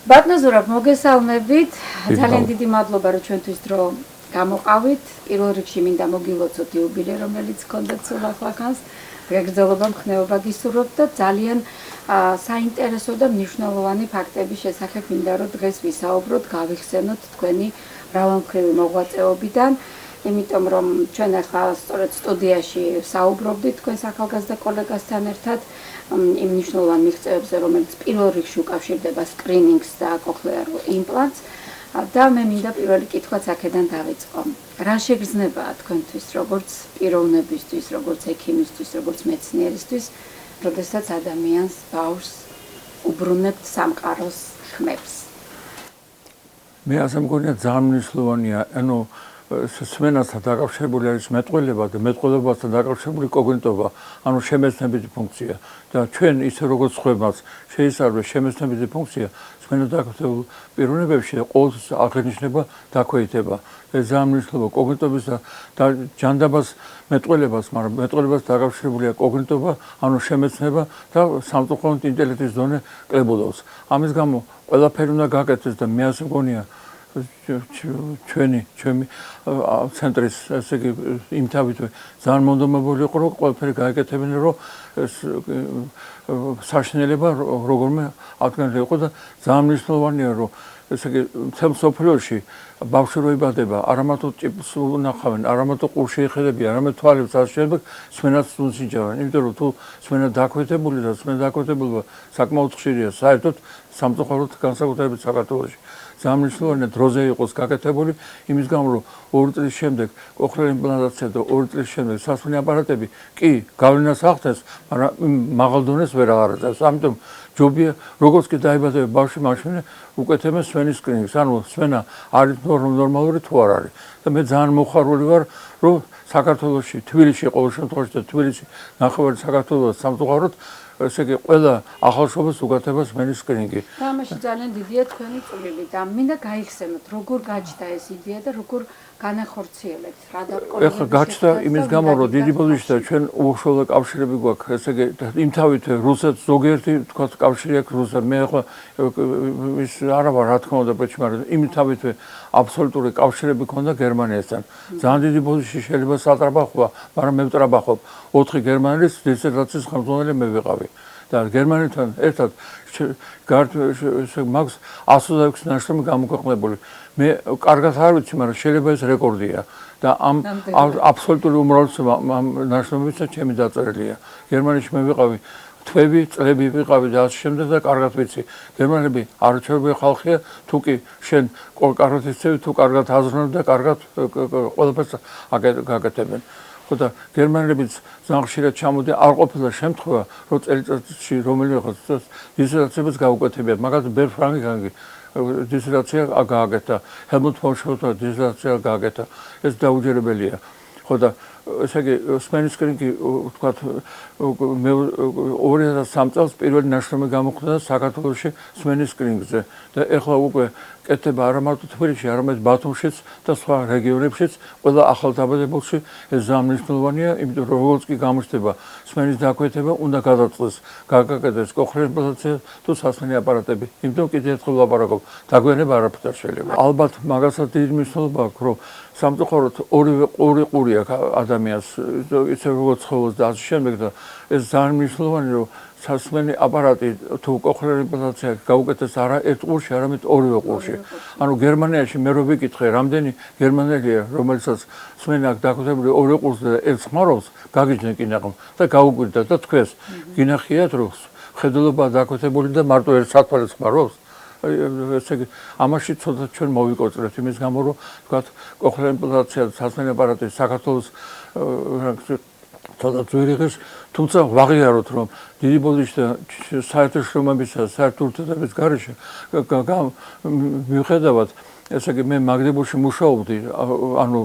ბატონო ზურაბ, მოგესალმებით. ძალიან დიდი მადლობა, რომ ჩვენთვის დრო გამოყავით. პირველ რიგში მინდა მოგილოცოთ იუბილე, რომელიც გქონდათ სულ ახლახანს. გაგრძელება მხნეობა გისურვებთ და ძალიან საინტერესო და მნიშვნელოვანი ფაქტების შესახებ მინდა რომ დღეს ვისაუბროთ, გავიხსენოთ თქვენი მრავალმხრივი მოღვაწეობიდან. იმიტომ რომ ჩვენ ახლა სწორედ სტუდიაში საუბრობდით თქვენს ახალგაზრდა კოლეგასთან ერთად იმ მნიშვნელოვან მიღწევებზე, რომელიც პირველ რიგში უკავშირდება სკრინინგს და კოქლეარულ იმპლანტს. და მე მინდა პირველი კითხვაც აქედან დავიწყო. რა შეგრძნებაა თქვენთვის, როგორც პიროვნებისთვის, როგორც ექიმისთვის, როგორც მეცნიერისთვის, როდესაც ადამიანს ბავშვს უბრუნებთ სამყაროს ხმებს? მე ასე მგონია ძალიან მნიშვნელოვანია, ანუ სმენასთან დაკავშირებული არის მეტყველება და მეტყველებასთან დაკავშირებული კოგნიტობა, ანუ შემეცნებითი ფუნქცია და ჩვენ ისე როგორც ხვებას შეისწავლეს შემეცნებითი ფუნქცია, სმენა დაკავშირებულ პიროვნებებში ყოველთვის აღინიშნება დაქვეითება. ეს ძალიან მნიშვნელოვანია კოგნიტობის და ჯანდაბას მეტყველებას, მაგრამ მეტყველებას დაკავშირებულია კოგნიტობა, ანუ შემეცნება და სამწუხაროდ ინტელექტის დონე კლებულობს. ამის გამო ყველაფერი უნდა გაკეთდეს და მე ასე მგონია ჩვენი ცენტრის ესე იგი იმთავითვე ძალიან მონდომებული იყო, რომ ყველაფერი გააკეთებინა, რომ საშინელება როგორმე ადგენილი იყო და ძალიან მნიშვნელოვანია, რომ ესე იგი მთელ მსოფლიოში ბავშვი რო იბადება, არა მარტო ტიპს უნახავენ, არა მარტო ყურში იხედებიან, არამედ თვალებს ასე შემდეგ სმენაც უნსინჯავენ. იმიტომ რომ თუ სმენა დაქვეთებული და სმენა დაქვეთებულობა საკმაოდ ხშირია, საერთოდ სამწუხაროდ განსაკუთრებით საქართველოში. ძალიან მნიშვნელოვანია დროზე იყოს გაკეთებული, იმის გამო რომ 2 წლის შემდეგ კოქლეარ იმპლანტაცია და 2 წლის შემდეგ სასმელი აპარატები კი გავლენას ახდენს, მაგრამ მაღალ დონეს ვერ აღარებს. ამიტომ ჯობია როგორც კი დაიბადება ბავშვი, მაშინ უკეთებენ სმენის სკრინინგს, ანუ სმენა არის ნორმალური თუ არ არის. და მე ძალიან მოხარული ვარ, რომ საქართველოში, თბილისში ყოველ შემთხვევაში და თბილისი ნახევარი საქართველოს სამწუხაროდ ესე იგი ყველა ახალშობილს უკეთება სმენის სკრინინგი. და ამაში ძალიან დიდია თქვენი წვლილი და მინდა გაიხსენოთ, როგორ გაჩნდა ეს იდეა და როგორ განახორციელებთ, რა დაყოლებით. ეხლა გაჩნდა იმის გამო, რომ დიდი ბოდიში და ჩვენ უშუალო კავშირები გვაქვს, ესე იგი იმთავითვე რუსეთს ზოგიერთი თქვა კავშირი აქვს რუსეთს. მე ეხლა ის არა ვარ რა თქმა უნდა ბეჭი, მაგრამ იმთავითვე აბსოლუტური კავშირები ქონდა გერმანიასთან. ძალიან დიდი ბოდიში შეიძლება სატრაბახოა, მაგრამ მე ვტრაბახობ 4 გერმანელის დისერტაციის ხელმძღვანელი მე ვიყავი. და გერმანიასთან ერთად მაქვს 126 ნაშრომი გამოქვეყნებული. მე კარგად არ ვიცი, მაგრამ შეიძლება ეს რეკორდია და ამ აბსოლუტური უმრავლესობა ნაშრომებისა ჩემი დაწერილია. გერმანიაში მე ვიყავი თვეები, წლები ვიყავი და ასე შემდეგ და კარგად ვიცი. გერმანელები არაჩვეულებრივი ხალხია, თუ კი შენ კარგად იცევი, თუ კარგად აზროვნებ და კარგად ყველაფერს გაკეთებენ. და გერმანელებიც ძალიან ხშირად ჩამოდიან, არ ყოფილა შემთხვევა, რომ წელიწადში რომელიღაც დისერტაციებს გაუკეთებიათ, მაგალითად ბერ ფრანგი დისერტაცია გააკეთა, ჰელმუტ ფონ შულცმა დისერტაცია გააკეთა, ეს დაუჯერებელია. ხო და ესე იგი სმენის სკრინინგი ვთქვათ მე 2003 წელს პირველი ნაშრომი გამოხდა საქართველოში სმენის სკრინინგზე და ეხლა უკვე კეთდება არა მარტო თბილისში, არამედ ბათუმშიც და სხვა რეგიონებშიც, ყველა ახალდაბადებულში ეს ძალიან მნიშვნელოვანია, იმიტომ რომ როგორც კი გამოჩნდება სმენის დაქვეთება, უნდა გადაწყვეტს, გაგაკეთდეს კოქლეარ იმპლანტაცია თუ სასმელი აპარატები. იმიტომ კიდევ ერთხელ ვლაპარაკობ, დაგვიანება არაფერი არ შეიძლება. ალბათ მაგასაც დიდი მნიშვნელობა აქვს, რომ სამწუხაროდ ორი ყური აქვს ადამიანს, ისე როგორც ცხოველს და ასე შემდეგ და ეს ძალიან მნიშვნელოვანია, რომ სასმელი აპარატი თუ კოქლეარ იმპლანტაცია გაუკეთეს არა ერთ ყურში, არამედ ორივე ყურში. ანუ გერმანიაში მე რო ვიკითხე, რამდენი გერმანელია, რომელსაც სმენა აქვს დაქვეთებული ორი ყურზე და ერთ ხმარობს, გაგიჩნდნენ კინაღამ და გაუკვირდა და თქვენს გინახიათ, რომ ხედულობა დაქვეთებული და მარტო ერთ სათვალეს ხმარობს. ესე იგი ამაში ცოტა ჩვენ მოვიკოწრეთ იმის გამო, რომ თქვათ კოქლეარ იმპლანტაცია სასმელი აპარატი საქართველოს თუნდაც ვერ იღებს, თუმცა ვაღიაროთ, რომ დიდი ბოდიში და საერთო შრომებისა, საერთო ურთიერთობების გარეშე მიუხედავად ესე იგი მე მაგდებურგში მუშაობდი, ანუ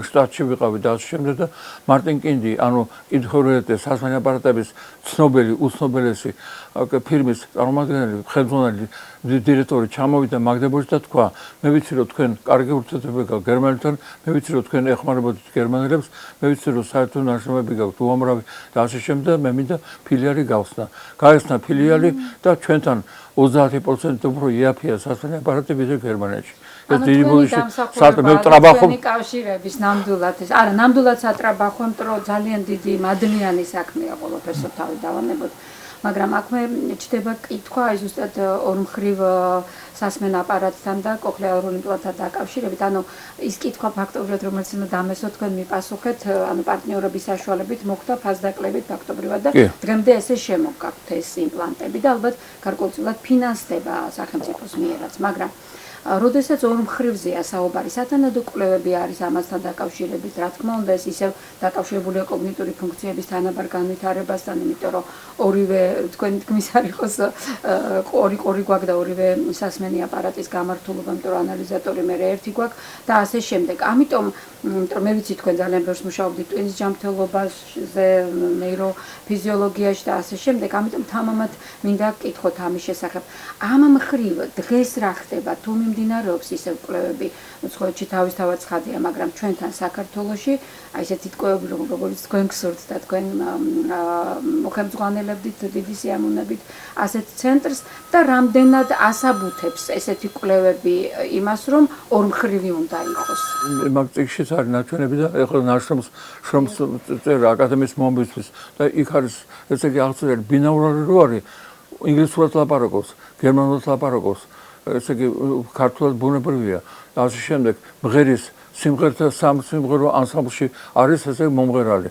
შტატში ვიყავი და ასე შემდეგ და მარტინ კინდი, ანუ კიდევ სასმელი აპარატების ცნობილი, უცნობელესი ფირმის წარმომადგენელი, ხელმძღვანელი დირექტორი ჩამოვიდა მაგდებურგში და თქვა, მე ვიცი რომ თქვენ კარგი ურთიერთობები გაქვთ გერმანელთან, მე ვიცი რომ თქვენ ეხმარებოდით გერმანელებს, მე ვიცი რომ საერთო ნაშრომები გაქვთ უამრავი და ასე შემდეგ, მე მინდა ფილიალი გავხსნა. გაიხსნა ფილიალი და ჩვენთან 30% უფრო იაფია სასმელი აპარატი ვიდრე გერმანიაში. ეს დიდი დამსახურებაა კავშირების ნამდვილად ეს არა ნამდვილად სატრაბახო, იმიტომ რომ ძალიან დიდი მადლიანი საქმეა ყველაფერსო თავი დავანებოთ. მაგრამ აქ მე ჩდება კითხვა აი ზუსტად ორმხრივ სასმენ აპარატთან და კოქლეარულ იმპლანტთან დაკავშირებით. ანუ ის კითხვა ფაქტობრივად რომელიც უნდა დამესვათ თქვენ მიპასუხეთ, ანუ პარტნიორების საშუალებით მოხდა ფასდაკლებით ფაქტობრივად და დღემდე ესე შემოგაქვთ ეს იმპლანტები და ალბათ გარკვეულწილად ფინანსდება სახელმწიფოს მიერაც, მაგრამ როდესაც ორმხრივზეა საუბარი, სათანადო კვლევები არის ამასთან დაკავშირებით, რა თქმა უნდა, ეს ისევ დაკავშირებულია კოგნიტური ფუნქციების თანაბარ განვითარებასთან, იმიტომ რომ ორივე თქვენი თქმის არ იყოს ორი გვაქვს და ორივე სასმენი აპარატის გამართულობა, იმიტომ რომ ანალიზატორი მე ერთი გვაქვს და ასე შემდეგ. ამიტომ მე ვიცი თქვენ ძალიან ბევრს მუშაობდით ტვინის ჯანმრთელობაზე, ნეიროფიზიოლოგიაში და ასე შემდეგ. ამიტომ თამამად მინდა გკითხოთ ამის შესახებ. ამ მხრივ დღეს რა ხდება თუ მიმდინარეობს ისევ კვლევები, უცხოეთში თავისთავად ცხადია, მაგრამ ჩვენთან საქართველოში, აი ესეთი კვლევები, როგორც თქვენ გსურთ და თქვენ მოხელმძღვანელებდით დიდი სიამოვნებით ასეთ ცენტრს და რამდენად ასაბუთებს ესეთი კვლევები იმას, რომ ორმხრივი უნდა იყოს. მაგ წიგნშიც არის ნაჩვენები და ეხლა ნაშრომს წერა აკადემიის მომბისთვის და იქ არის ესე იგი აღწერილი ბინაურალი რო არის ინგლისურად ლაპარაკობს, გერმანულად ლაპარაკობს. ესე იგი ქართულად ბუნებრივია და ასე შემდეგ მღერის სიმღერთა სამსიმღერო ანსამბლში არის ესე მომღერალი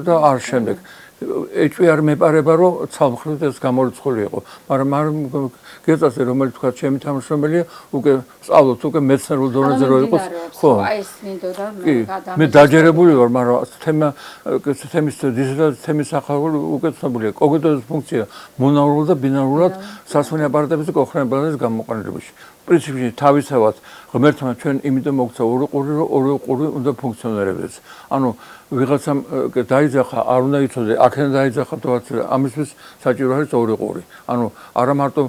და არ შემდეგ ეჭვი არ მეპარება რომ ცალმხრივ ეს გამორიცხული იყო მაგრამ გეწასე რომელიც თქვა ჩემი თანამშრომელია უკვე სწავლობთ უკვე მეცნიერულ დონეზე რო იყოს ხო აი ეს მინდოდა მე დაჯერებული ვარ მაგრამ თემის ახალ უკვე ცნობილია კოგნიტურის ფუნქცია მონაურულად და ბინაურულად სასმელი აპარატების და კოქლეარული გამოყენებაში პრინციპში თავისთავად ღმერთმა ჩვენ იმიტომ მოგცა ორი ყური რომ ორი ყური უნდა ფუნქციონირებდეს ანუ ვიღაცამ დაიძახა არ უნდა იცოდე აქედან დაიძახა თორემ ამისთვის საჭირო არის ორი ყური ანუ არა მარტო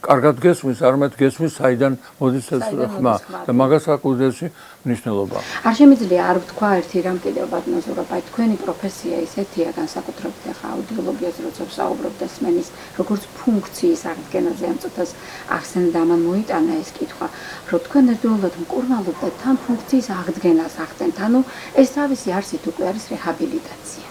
კარგად გესმის არამედ გესმის საიდან მოდის ეს ხმა და მაგას აქვს უდიდესი მნიშვნელობა არ შემიძლია არ ვთქვა ერთი რამ კიდევ ბატონო ზურაბაი თქვენი პროფესია ისეთია განსაკუთრებით ახლა აუდიოლოგიაზე როცა ვსაუბრობ და სმენის როგორც ფუნქციის აღდგენაზე ამ წუთას ახსენდა ამან მოიტანა ეს კითხვა რომ თქვენ ერთდროულად მკურნალობთ და თან ფუნქციის აღდგენას ახდენთ ანუ ეს თავისი არსით უკვე არის რეჰაბილიტაცია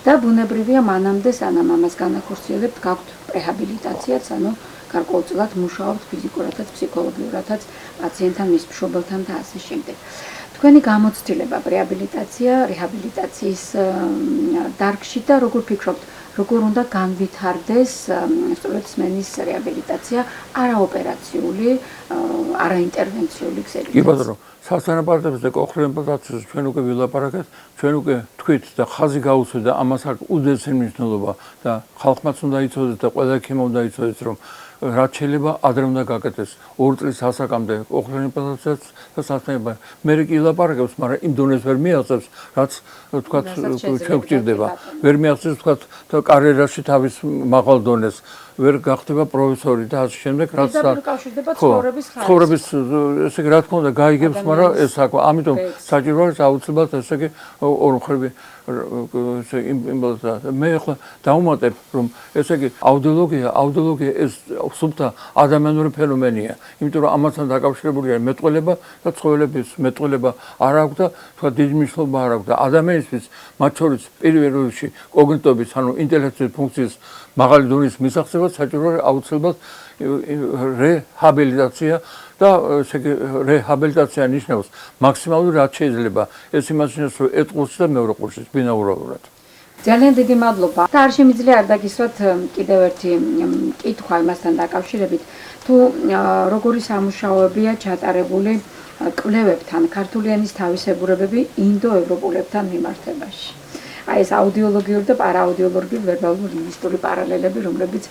და ბუნებრივია მანამდე სანამ ამას განახორციელებთ გაქვთ რეჰაბილიტაციაც ანუ გარკვეულწილად მუშაობთ ფიზიკურადაც ფსიქოლოგიურადაც პაციენტთან მის მშობელთან და ასე შემდეგ თქვენი გამოცდილება რეჰაბილიტაციის დარგში და როგორ ფიქრობთ როგორ უნდა განვითარდეს სწორედ სმენის რეაბილიტაცია არაოპერაციული არაინტერვენციული გზებით კი ბატონო სასმელი აპარატების და კოქლეარული იმპლანტაციას ჩვენ უკვე ვილაპარაკეთ ჩვენ უკვე თქვით და ხაზი გაუწევთ და ამას აქვს უდიდესი მნიშვნელობა და ხალხმაც უნდა იცოდეს და ყველა ექიმმა უნდა იცოდეს რომ რაც შეიძლება ადრე უნდა გაკეთდეს 2 წლის ასაკამდე კოქლეარული იმპლანტაციას და სასმელი მე კი ვილაპარაკებს მაგრამ იმ დონეს ვერ მიაღწევს რაც თქვა ჩვენ გვჭირდება ვერ მიაღწევს თქვა კარიერაში თავის მაღალ დონეს ვერ გახდება პროფესორი და ასე შემდეგ რაც ცხოვრების ესე იგი რა თქმა უნდა გაიგებს მაგრამ ეს ამიტომ საჭირო არის აუცილებლად ესე იგი ორმხრივი მე ახლა დავუმატებ რომ ესე იგი აუდიოლოგია ეს სუფთა ადამიანური ფენომენია იმიტომ რომ ამასთან დაკავშირებულია მეტყველება და ცხოველების მეტყველება არ აქვს და თქვა დიდი მნიშვნელობა არ აქვს და ადამიანისთვის მათ შორის პირველ რიგში კოგნიტობის ანუ ინტელექტუალური ფუნქციის მაღალი დონის მისაღწევად საჭირო არის აუცილებლად რეჰაბილიტაცია და ესე იგი რეჰაბილიტაცია ნიშნავს მაქსიმალურად რაც შეიძლება ეს იმას ნიშნავს რომ ეტყურს და მეორე ყურს ბინაურულად ძალიან დიდი მადლობა და არ შემიძლია არ დაგისვათ კიდევ ერთი კითხვა იმასთან დაკავშირებით თუ როგორი სამუშაოებია ჩატარებული კვლევებთან ქართული ენის თავისებურებები ინდოევროპულებთან მიმართებაში აი ეს აუდიოლოგიური და პარააუდიოლოგიური ვერბალური ლინგვისტური პარალელები რომლებიც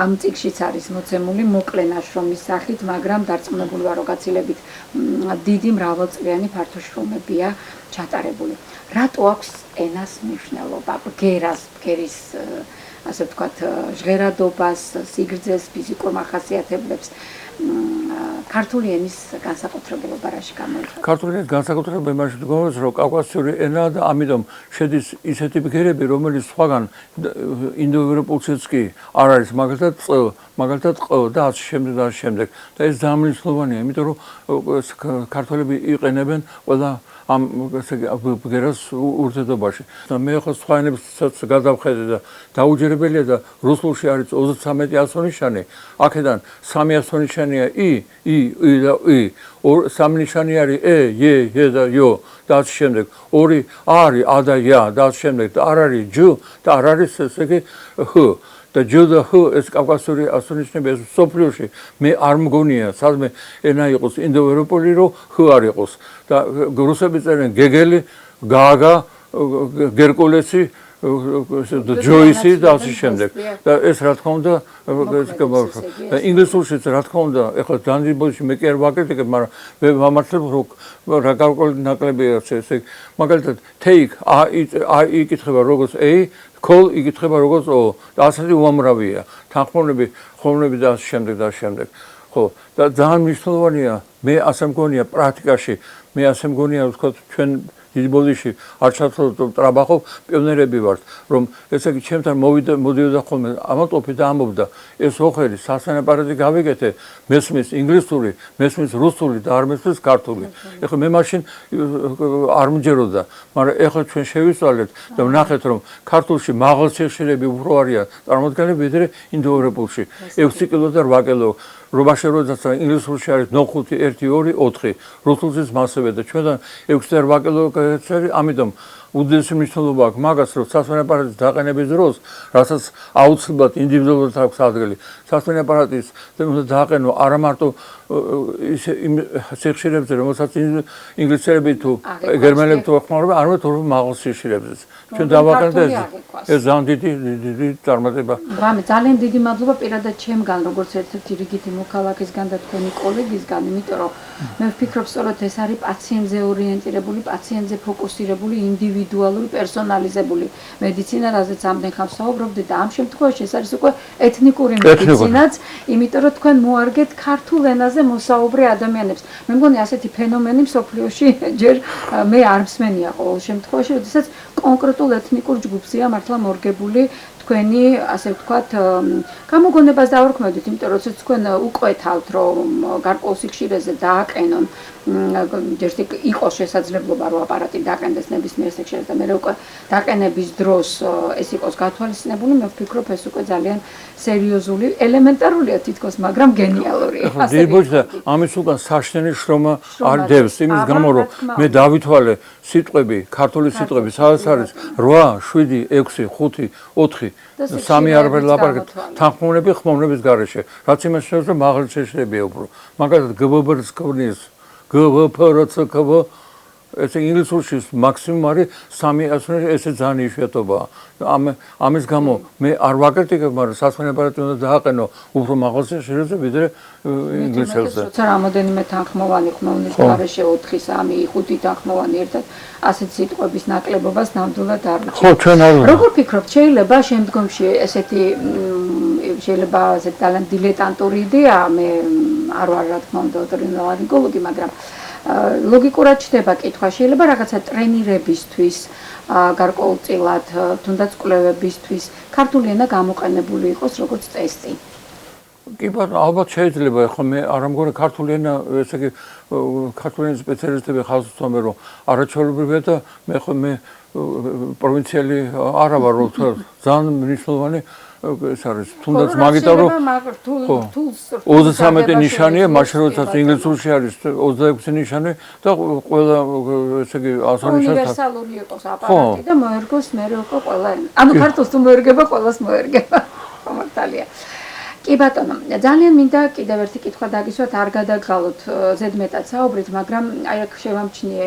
ამ წიგნშიც არის მოცემული მოკლე ნაშრომის სახით მაგრამ დარწმუნებული ვარ რომ გაცილებით დიდი მრავალწლიანი ფართო შრომებია ჩატარებული რატო აქვს ენას მნიშვნელობა ბგერის ასე ვთქვათ ჟღერადობას სიგრძეს ფიზიკურ მახასიათებლებს ქართული ენის განსაკუთრებულობა რაში გამოიხატება? ქართული ენის განსაკუთრებულობა იმაში მდგომარეობს, რომ კავკასიური ენა და ამიტომ შედის ისეთი ბგერები, რომელიც სხვაგან ინდოევროპულშიც კი არ არის, მაგალითად ყ და ასე შემდეგ და ასე შემდეგ. და ეს ძალიან მნიშვნელოვანია, იმიტომ რომ ქართველები იყენებენ ყველა ამ ბგერას ურთიერთობაში. და მე ხო სხვა ენებსაც გადავხედე და დაუჯერებელია და რუსულში არის 33 ასონიშანი, აქედან 3 ასონიშანია ი და ი, 3 ნიშანი არის ე და იო და ასე შემდეგ. 2 არის ა და ია და ასე შემდეგ და არ არის ჯ და არ არის ესე იგი ჰ. და ჯ და ჰ ეს კავკასიური ასონიშნები ეს სოფლიოში მე არ მგონია სადმე ენა იყოს ინდოევროპული რომ ჰ არ იყოს და რუსები წერენ გეგელი გააგა გერკულესი ჯოისი და ასე შემდეგ და ეს რა თქმა უნდა ინგლისურშიც რა თქმა უნდა ეხლა დანჯიბოში მე კი არ ვაკრიტიკებ მაგრამ მე ვამართლებ რომ რა ნაკლებია ესე მაგალითად take აი იკითხება როგორც a call იკითხება როგორც o და ასეთი უამრავია თანხმოვნები ხოვნები და ასე შემდეგ და ასე შემდეგ ხო და ძალიან მნიშვნელოვანია მე ასე მგონია პრაქტიკაში მე ასე მგონია ვთქვათ ჩვენ დიდი ბოდიში არ ჩავთვალოთ ტრაბახობ პიონერები ვართ რომ ესე იგი ჩემთან მოდიოდა ხოლმე ამატოფი და ამობდა ეს ოხერი სასანაპარადი გავიგეთე მესმის ინგლისური მესმის რუსული და არ მესმის ქართული ეხლა მე მაშინ არ მჯეროდა მაგრამ ეხლა ჩვენ შევისწავლეთ და ვნახეთ რომ ქართულში მაღალ შეხშილები უფრო არიან წარმოადგენლები ვიდრე ინდოევროპულში 6 კილო და 8 კილო რობაში როდესაც ინგლისურში არის 9 1 2 4 რუსულშიც მასევე და ჩვენთან 6 და 8 კილო ამიტომ უდიდესი მნიშვნელობა აქვს მაგას რომ სასვენ აპარატის დაყენების დროს რასაც აუცილებლად ინდივიდუალურად აქვს ადგილი სასვენ აპარატის უნდა დააყენო არა მარტო იმ სიხშირებზე რომელსაც ინგლისელები თუ გერმანელები თუ ახმარებენ არამედ თორემ მაღალ სიხშირებზე ჩვენ დავაყენეთ ეს ძალიან დიდი წარმატება რამე ძალიან დიდი მადლობა პირადად ჩემგან როგორც ერთ-ერთი რიგითი მოქალაქისგან და თქვენი კოლეგისგან იმიტომ რომ მე ვფიქრობ სწორედ ეს არის პაციენტზე ორიენტირებული პაციენტზე ფოკუსირებული ინდივიდუალური პერსონალიზებული მედიცინა რაზეც ამდენ ხანს საუბრობდით და ამ შემთხვევაში ეს არის უკვე ეთნიკური მედიცინაც იმიტომ რომ თქვენ მოარგეთ ქართულ ენაზე მოსაუბრე ადამიანებს მე მგონი ასეთი ფენომენი მსოფლიოში ჯერ მე არ მსმენია ყოველ შემთხვევაში როდესაც კონკრეტულ ეთნიკურ ჯგუფზეა მართლა მორგებული თქვენი ასე ვთქვათ გამოგონებას დავარქმევდით იმიტომ რომ როდესაც თქვენ უკვეთავთ რომ გარკვეულ სიხშირეზე დააყენონ ერთი იყოს შესაძლებლობა რომ აპარატი დაყენდეს ნებისმიერ სიხშირეზე და მე უკვე დაყენების დროს ეს იყოს გათვალისწინებული მე ვფიქრობ ეს უკვე ძალიან სერიოზული ელემენტარულია თითქოს მაგრამ გენიალურია ასე ვთქვათ ამის უკან საშნელი შრომა არ დევს იმის გამო რომ მე დავითვალე სიტყვები ქართული სიტყვები სადაც არის 8 7 6 5 4 სამი არაფერი ლაპარაკეთ თანხმოვნები ხმოვნების გარეშე რაც იმას შეძლებს რომ მაღალი შეშლებია უფრო მაგალითად გბბ-ს ქმნის გვფრცკვ ეს ინგლისურში მაქსიმუმ არის 3 ასონიშანი ესე ძალიან იშვიათობაა ამის გამო მე არ ვაკრიტიკებ მაგრამ სასვენ აპარატი უნდა დააყენო უფრო მაღალ შეშლებაზე ვიდრე ინგლისელზე როცა რამოდენიმე თანხმოვანი ხმოვნის გარეშე 4 3 5 თანხმოვანი ერთად ასეთ სიტყვების ნაკლებობას ნამდვილად არ ხო ჩვენ არ როგორ ფიქრობთ შეიძლება შემდგომში ესეთი შეიძლება ასეთ ძალიან დილეტანტური იდეაა მე არ ვარ რა თქმა უნდა ოტორინოლარინგოლოგი მაგრამ ლოგიკურად ჩდება კითხვა შეიძლება რაღაცა ტრენირებისთვის გარკვეულწილად თუნდაც კვლევებისთვის ქართული ენა გამოყენებული იყოს როგორც ტესტი კი ბატონო ალბათ შეიძლება ხო მე არ ამგონი ქართული ენა ესე იგი ქართული ენის სპეციალისტები ხალხს ვთქვამენ რომ არაჩვეულებრივია და მე ხო მე პროვინციალი არა ვარ რომ ძალიან მნიშვნელოვანი ეს არის თუნდაც მაგიტო რომ 33 ნიშანია მაშინ როდესაც ინგლისურში არის 26 ნიშანი და ყველა ესე იგი ასონიშანს უნივერსალური იყოს აპარატი და მოერგოს მე უკვე ყველა ანუ ქართულს თუ მოერგება ყველას მოერგება მართალია კი ბატონო ძალიან მინდა კიდევ ერთი კითხვა დაგისვათ არ გადაგღალოთ ზედმეტად საუბრით მაგრამ აი აქ შევამჩნიე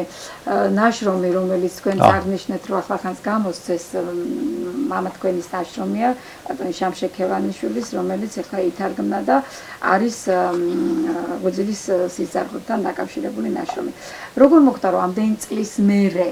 ნაშრომი რომელიც თქვენ აღნიშნეთ რომ ახლა გამოსცეს მამა თქვენის ნაშრომია ბატონი შამშექევანიშვილის რომელიც ახლა ითარგმნა და არის გუძილის სიზარგოთან დაკავშირებული ნაშრომი როგორ მოხდა რომ ამდენი წლის მერე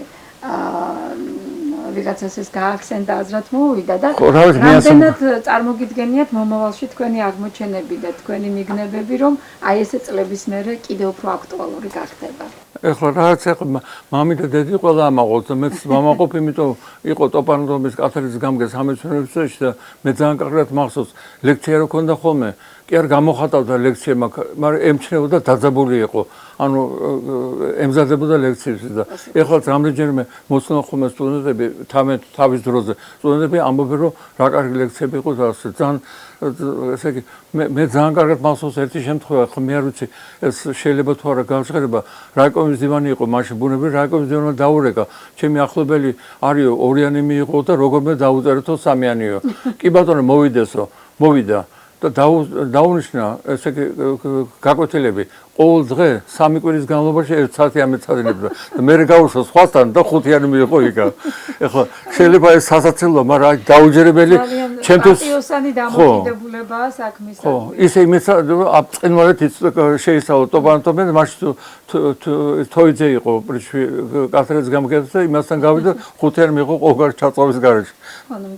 ვიღაცას ეს გააქცენდა აზრად მოვიდა და ხო, რა ვიცი, მე ასე რამდენად წარმოგიდგენიათ მომავალში თქვენი აღმოჩენები და თქვენი მიგნებები, რომ აი ესე წლების მერე კიდევ უფრო აქტუალური გახდება. ეხლა რაღაც ეხლა მამი და დედი ყველა ამაყობს და მეც ვამაყობ, იმიტომ იყო ტოპანდომის კათედრის გამგე სამეცნიერებაში და მე ძალიან კარგად მახსოვს ლექცია რო ქონდა ხოლმე, კი არ გამოხატავდა ლექცია, მაგრამ ემჩნეოდა დაძაბული იყო. ანუ ემზადებოდა ლექციებს და ეხლა რამდენჯერმე მოცნობა ხოლმე სტუდენტები თავის დროზე სტუდენტები ამბობენ რომ რა კარგი ლექციები იყო და ძალიან ესე იგი მე ძალიან კარგად მახსოვს ერთი შემთხვევა, ხო მე არ ვიცი ეს შეიძლება თუ არა გავჟღერება, რაიკომის დივანი იყო მაშინ ბუნებრივი რაიკომის დივანმა დაურეკა, ჩემი ახლობელი არიო ორიანი მიიღო და როგორმე დაუწერეთო სამიანიო. კი ბატონო მოვიდესო, მოვიდა და დაუნიშნა ესე იგი გაკვეთილები ყოველ დღე 3 კვირის განმავლობაში 1 საათი ამეცადინებდა და მე გავუშვა სხვასთან და 5-იანი მიიღო იქა. ეხლა შეიძლება ეს სასაცილოა, მაგრამ დაუჯერებელი ჩემთვის პატიოსანი დამოკიდებულებაა საქმის. ხო, ისე იმეცა აბწყინვალეთ შეისწავლა ტოპანტომენ, მაშინ თოიძე იყო კათედრის გამგედა და იმასთან გავიდა 5-იანი მიიღო ყოველგვარი ჩაწვავის გარეშე.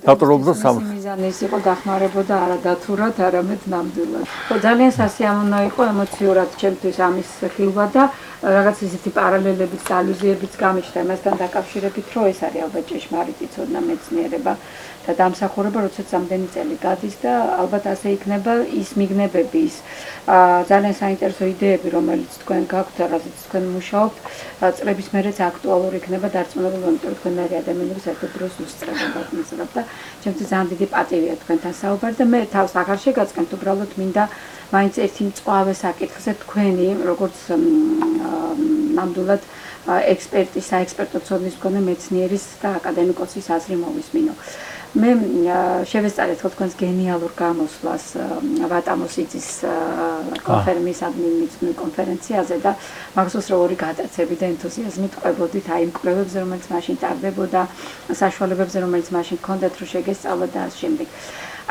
დატოვებდა სამს. მიზანის იყო დახმარებოდა არა დათურად, არამედ ნამდვილად. ხო, ძალიან სასიამოვნო იყო ემოციურად ჩემთვის ამის ხილვა და რაღაც ისეთი პარალელებიც და ალუზიებიც გამიჩნდა მასთან დაკავშირებით, რომ ეს არის ალბათ ჭეშმარიტი ცოდნა მეცნიერება და დამსახურება, როდესაც ამდენი წელი გადის და ალბათ ასე იქნება ის მიგნებები, ის ძალიან საინტერესო იდეები, რომელიც თქვენ გაქვთ, რაღაცით თქვენ მუშაობთ, წლების მერეც აქტუალური იქნება დარწმუნებული, იმიტომ რომ თქვენ მე ადამიანები საერთოდ დროს უსწრებობთ მისწრებთ და ჩემთვის ძალიან დიდი პატივია თქვენთან საუბარი და მე თავს აღარ შეგაწყენთ, უბრალოდ მინდა მაინც ერთი მწვავე საკითხზე თქვენი როგორც ნამდვილად ექსპერტი, საექსპერტო ცოდნის მქონე მეცნიერის და აკადემიკოსის აზრი მოვისმინო. მე შევესწარეთ თქვენს გენიალურ გამოსვლას ვატამოსიძის კონფერენციაზე და მახსოვს რომ ორი გადაცები და ენთუზიაზმით ყვებოდით აი იმ კვლევებზე, რომელიც მაშინ ტარდებოდა, საშუალებებზე, რომელიც მაშინ ჰქონდათ, რომ შეგესწავლოთ და ამ შემდეგ.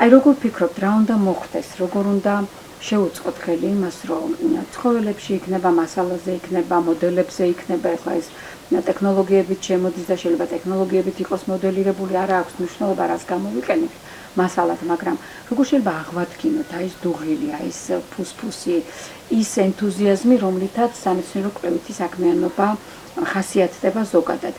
აი როგორ ფიქრობთ, რა უნდა მოხდეს, როგორ უნდა შეუწყოთ ხელი იმას, რომ ცხოველებში იქნება, მასალაზე იქნება, მოდელებზე იქნება, ახლა ეს ტექნოლოგიებით შემოდის და შეიძლება ტექნოლოგიებით იყოს მოდელირებული, არა აქვს მნიშვნელობა, რას გამოვიყენებთ მასალად, მაგრამ როგორ შეიძლება აღვადგინოთ აი ეს დუღილი, აი ეს ფუსფუსი, ის ენთუზიაზმი, რომლითაც სამეცნიერო კვლევითი საქმიანობა ხასიათდება ზოგადად.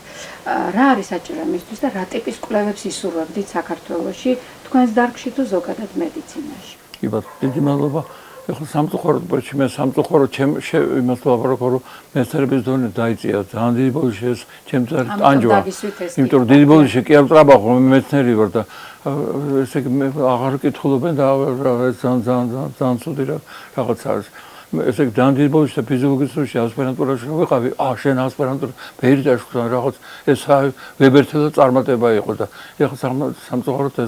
რა არის საჭირო მისთვის და რა ტიპის კვლევებს ისურვებდით საქართველოში, თქვენს დარგში თუ ზოგადად მედიცინაში? კი ბატონო, დიდი მადლობა. ეხლა სამწუხაროდ მე სამწუხაროდ იმას ვლაპარაკობ, რომ მეცნიერების დონე დაიწია ძალიან დიდი ბოლოში ეს ჩემს ტანჯვა. იმიტომ რომ დიდი ბოლოში კი არ ვტრაბახო, მე მეცნიერი ვარ და ესე იგი მე აღარ კითხულობენ და ძალიან ცუდი რაღაც არის. ესე იგი ძალიან დიდი ბოლოში და ფიზიოლოგიაში ასპირანტურაში ვიყავი, შენ ასპირანტურა ფერიდაშთან რაღაც ეს ვებერთელა წარმატება იყო და ეხლა სამწუხაროდ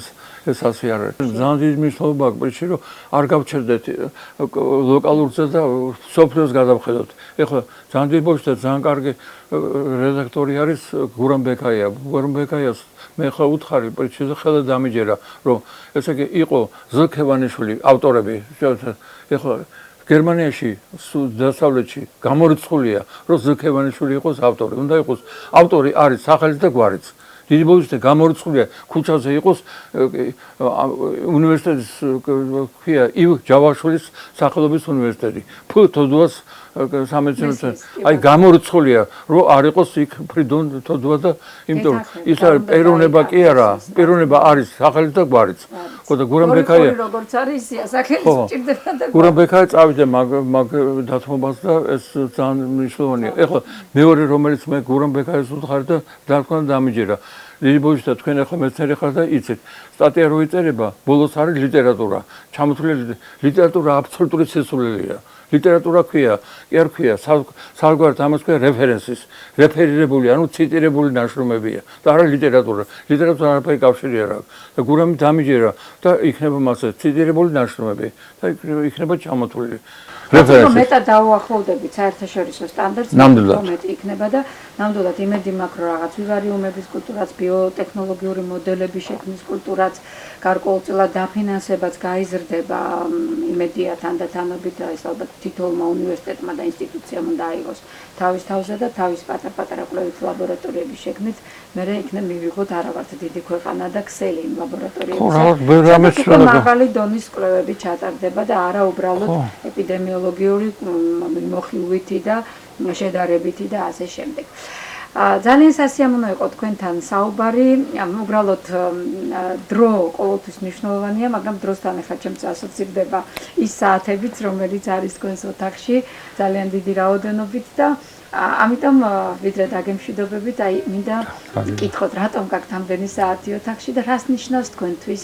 ეს ასე არ არის. ძალიან დიდი მნიშვნელობა აქვს, რომ არ გავჩერდეთ ლოკალურზე და სოფლიოს გადავხედოთ. ეხლა ძალიან დიდი ბოლოში და ძალიან კარგი რედაქტორი არის გურამ ბეკაია. გურამ ბეკაიას მე ხა უთხარი, პრინციპზე ხელა დამიჯერა, რომ ესე იგი იყო ზლქევანიშვილი ავტორები. ეხლა გერმანიაში დასავლეთში გამორიცხულია, რომ ზლქევანიშვილი იყოს ავტორი. უნდა იყოს ავტორი არის სახელიც და გვარიც. დიდი ბოლოში და გამორიცხულია ქუჩაზე იყოს უნივერსიტეტის ქვია ივ ჯავაშვილის სახელობის უნივერსიტეტი. თოდუას სამეცნიერო აი გამორიცხულია რომ არ იყოს იქ ფრიდონ თოდუა და იმიტომ ის არის პიროვნება კი არა, პიროვნება არის სახელით და გვარიც. ხო და გურამ ბეკაია როგორც არის სახელით სჭირდება და გურამ ბეკაია წავიდა მაგ დათმობას და ეს ძალიან მნიშვნელოვანია. ეხლა მეორე რომელიც მე გურამ ბეკაიას ვუთხარ და დარქმან დამიჯერა. დიდი ბოლოში და თქვენ ახლა მეცნიერი ხარ და იცით, სტატია რო იწერება, ბოლოს არის ლიტერატურა. ჩამოთვლილი ლიტერატურა აბსოლუტური სისულელია. ლიტერატურა ქვია, კი არ ქვია, საერთოდ ამას ქვია რეფერენსის, რეფერირებული, ანუ ციტირებული ნაშრომებია და არა ლიტერატურა. ლიტერატურა არაფერი კავშირი არ აქვს. და გურამი დამიჯერა და იქნება მასე ციტირებული ნაშრომები და იქნება ჩამოთვლილი. რეფერენსი. მეტად დაუახლოვდებით საერთაშორისო სტანდარტს, მეტი იქნება და ნამდვილად იმედი მაქვს, რომ რაღაც ვივარიუმების კულტურაც, ბიოტექნოლოგიური მოდელების შექმნის კულტურაც, გარკვეულწილად დაფინანსებაც გაიზრდება, იმედია თანდათანობით ეს ალბათ თითოეულმა უნივერსიტეტმა და ინსტიტუციამ უნდა აიღოს თავის თავზე და თავის პატარ-პატარა კვლევით ლაბორატორიები შექმნით, მერე იქნებ მივიღოთ არა ვართ დიდი ქვეყანა და ქსელი იმ ლაბორატორიებზე. მაღალი დონის კვლევები ჩატარდება და არა უბრალოდ ეპიდემიოლოგიური მოხილვითი და შედარებითი და ასე შემდეგ. ძალიან სასიამოვნო იყო თქვენთან საუბარი, უბრალოდ დრო ყოველთვის მნიშვნელოვანია, მაგრამ დროსთან ახლა ჩემს ასოცირდება ის საათებიც, რომელიც არის თქვენს ოთახში, ძალიან დიდი რაოდენობით და ამიტომ ვიდრე დაგემშვიდობებით, მინდა გკითხოთ, რატომ გაქვთ ამდენი საათი ოთახში და რას ნიშნავს თქვენთვის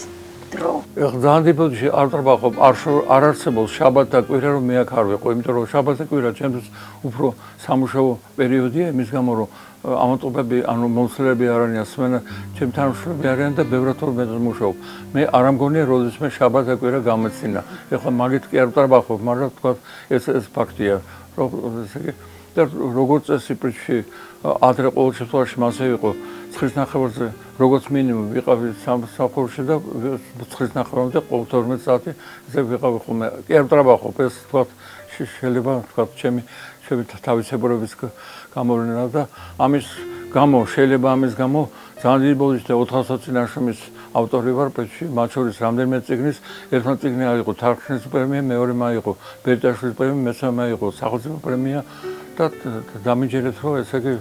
დრო? ეხლა ძალიან დიდ არ ტრაბახობ, არ არსებობს შაბათ და კვირა რომ მე აქ არ ვიყო, იმიტომ რომ შაბათ და კვირა ჩემთვის უფრო სამუშაო პერიოდია, იმის გამო რომ ამოტყობები, ანუ მომსვლელები არ არიან, სმენა ჩემ თანამშრომლები არიან და ბევრად მეტად მუშაობ. მე არ ამგონია როდესმე შაბათ და კვირა გამეცინა. ეხლა მაგით კი არ ტრაბახობ, მაგრამ თქვა ეს ფაქტია. და როგორც წესი პრინციპში ადრე ყოველ შემთხვევაში მასე იყო 9:30-ზე როგორც მინიმუმ ვიყავი სამსახურში და 9:30-მდე ყოველ 12 საათი ესე ვიყავი ხოლმე. კი არ ტრაბახობ, ეს თქვა შეიძლება თქვა ჩემი თავისებურების გამოვლენა და ამის გამო ძალიან დიდი ბოდიშ და 420 ნაშრომის ავტორი ვარ, პრინციპში მათ შორის რამდენიმე წიგნის, ერთმა წიგნი აიღო თარგმნის პრემია, მეორე აიღო ბერტაშვილის პრემია, მესამე აიღო სახელმწიფო პრემია და დამიჯერეთ რომ ესე იგი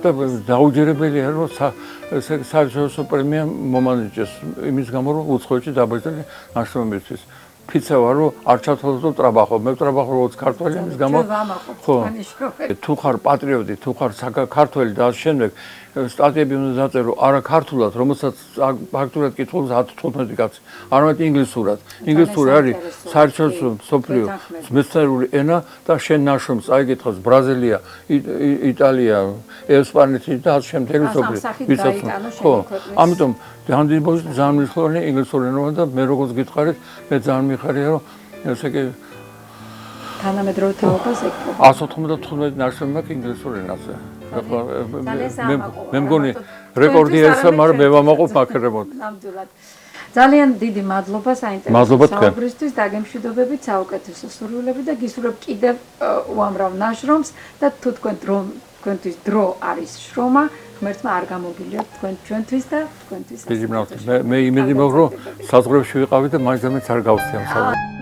და დაუჯერებელია რომ ესე იგი საერთაშორისო პრემია მომანიჭეს იმის გამო რომ უცხოეთში დაბეჭდილი ნაშრომებისთვის. ფიცა ვარ რომ არ ჩავთვალოთ ტრაბახობ, მე ტრაბახობ როგორც ქართველი იმის გამო ხო თუ ხარ პატრიოტი, თუ ხარ საქართველი და ამ შემდეგ სტატიები უნდა დაწერო არა ქართულად, რომელსაც ფაქტურად კითხულობს 10-15 კაცი, არამედ ინგლისურად. ინგლისური არის საერთაშორისო მსოფლიო მეცნიერული ენა და შენ ნაშრომს აიგეთავს ბრაზილია, იტალია, ესპანეთი და ამ შემდეგ ვისაც ხო, ამიტომ ძალიან დიდი ბოდიში ძალიან მნიშვნელოვანია ინგლისური ენა და მე როგორც გითხარით, მე ძალიან მიხარია რომ ესე იგი თანამედროვე თაობას ეკუთვნის 195 ნაშრომი მაქვს ინგლისურ ენაზე. მე მგონი რეკორდი ესა, მაგრამ მე ვამაყობ მაქერებოდ. ნამდვილად. ძალიან დიდი მადლობა საინტერესო საუბრისთვის, დაგემშვიდობებით, საუკეთესო სურვილები და გისურვებ კიდევ უამრავ ნაშრომს და თუ თქვენთვის დრო არის შრომა, ღმერთმა არ გამოგილიოთ ჩვენთვის და თქვენთვის. დიდი მადლობა. მე იმედი მაქვს რომ საზღვრებში ვიყავი და მაინც არ გავსწრებ.